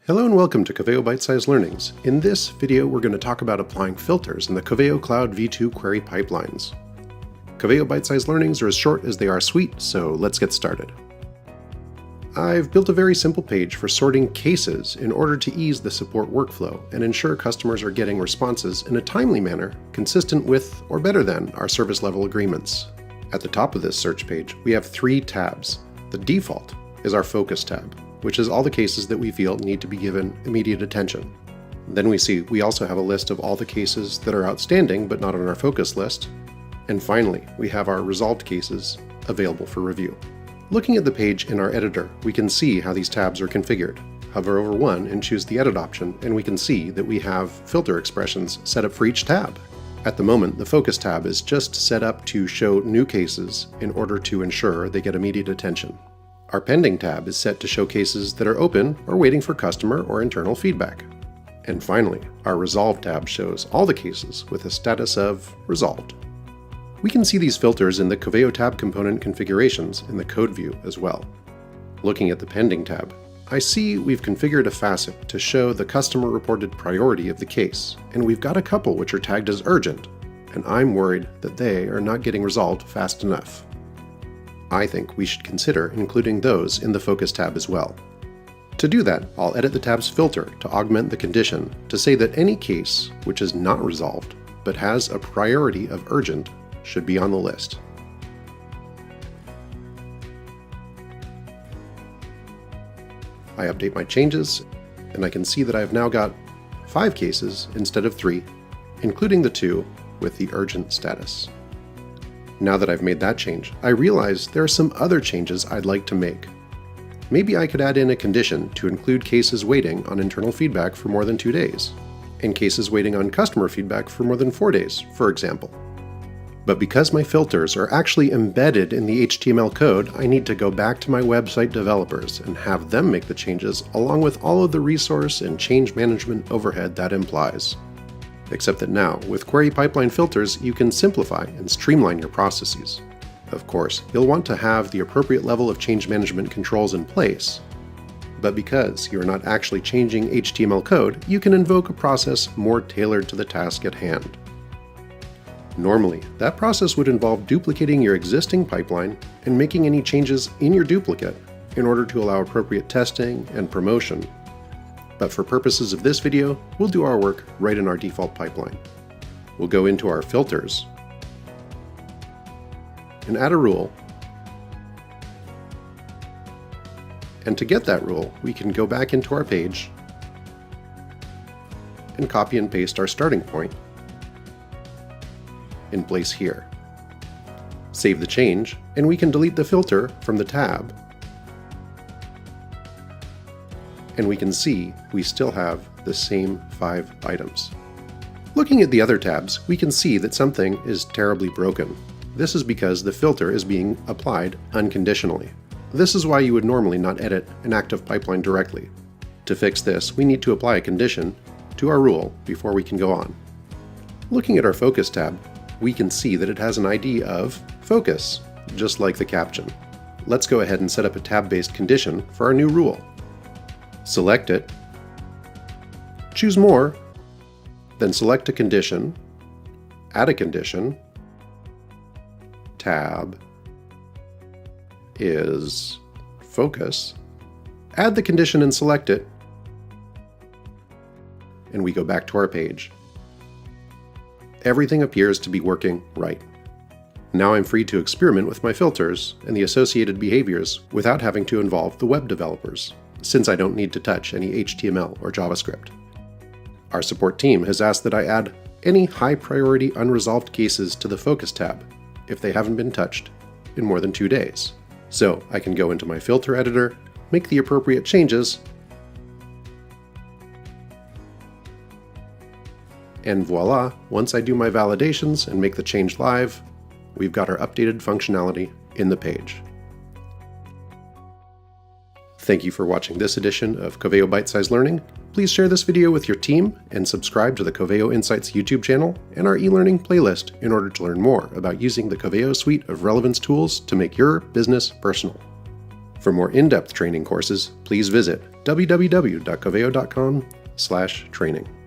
Hello and welcome to Coveo Bite Sized Learnings. In this video, we're going to talk about applying filters in the Coveo Cloud V2 query pipelines. Coveo Bite Sized Learnings are as short as they are sweet, so let's get started. I've built a very simple page for sorting cases in order to ease the support workflow and ensure customers are getting responses in a timely manner consistent with or better than our service level agreements. At the top of this search page, we have 3 tabs. The default is our focus tab, which is all the cases that we feel need to be given immediate attention. Then we also have a list of all the cases that are outstanding but not on our focus list. And finally, we have our resolved cases available for review. Looking at the page in our editor, we can see how these tabs are configured. Hover over one and choose the edit option, and we can see that we have filter expressions set up for each tab. At the moment, the focus tab is just set up to show new cases in order to ensure they get immediate attention. Our pending tab is set to show cases that are open or waiting for customer or internal feedback. And finally, our Resolved tab shows all the cases with a status of resolved. We can see these filters in the Coveo tab component configurations in the code view as well. Looking at the Pending tab, I see we've configured a facet to show the customer reported priority of the case, and we've got a couple which are tagged as urgent, and I'm worried that they are not getting resolved fast enough. I think we should consider including those in the Focus tab as well. To do that, I'll edit the tab's filter to augment the condition to say that any case which is not resolved but has a priority of urgent should be on the list. I update my changes, and I can see that I've now got 5 cases instead of 3, including the 2 with the urgent status. Now that I've made that change, I realize there are some other changes I'd like to make. Maybe I could add in a condition to include cases waiting on internal feedback for more than 2 days, and cases waiting on customer feedback for more than 4 days, for example. But because my filters are actually embedded in the HTML code, I need to go back to my website developers and have them make the changes along with all of the resource and change management overhead that implies. Except that now, with query pipeline filters, you can simplify and streamline your processes. Of course, you'll want to have the appropriate level of change management controls in place. But because you're not actually changing HTML code, you can invoke a process more tailored to the task at hand. Normally, that process would involve duplicating your existing pipeline and making any changes in your duplicate in order to allow appropriate testing and promotion. But for purposes of this video, we'll do our work right in our default pipeline. We'll go into our filters and add a rule. And to get that rule, we can go back into our page and copy and paste our starting point in place here. Save the change, and we can delete the filter from the tab. And we can see we still have the same 5 items. Looking at the other tabs, we can see that something is terribly broken. This is because the filter is being applied unconditionally. This is why you would normally not edit an active pipeline directly. To fix this, we need to apply a condition to our rule before we can go on. Looking at our Focus tab, we can see that it has an ID of focus, just like the caption. Let's go ahead and set up a tab-based condition for our new rule. Select it, choose More, then select a condition, add a condition, tab is focus, add the condition and select it, and we go back to our page. Everything appears to be working right. Now I'm free to experiment with my filters and the associated behaviors without having to involve the web developers, since I don't need to touch any HTML or JavaScript. Our support team has asked that I add any high-priority unresolved cases to the Focus tab if they haven't been touched in more than 2 days. So I can go into my filter editor, make the appropriate changes, and voila, once I do my validations and make the change live, we've got our updated functionality in the page. Thank you for watching this edition of Coveo Bite Sized Learning. Please share this video with your team and subscribe to the Coveo Insights YouTube channel and our e-learning playlist in order to learn more about using the Coveo suite of relevance tools to make your business personal. For more in-depth training courses, please visit www.coveo.com/training.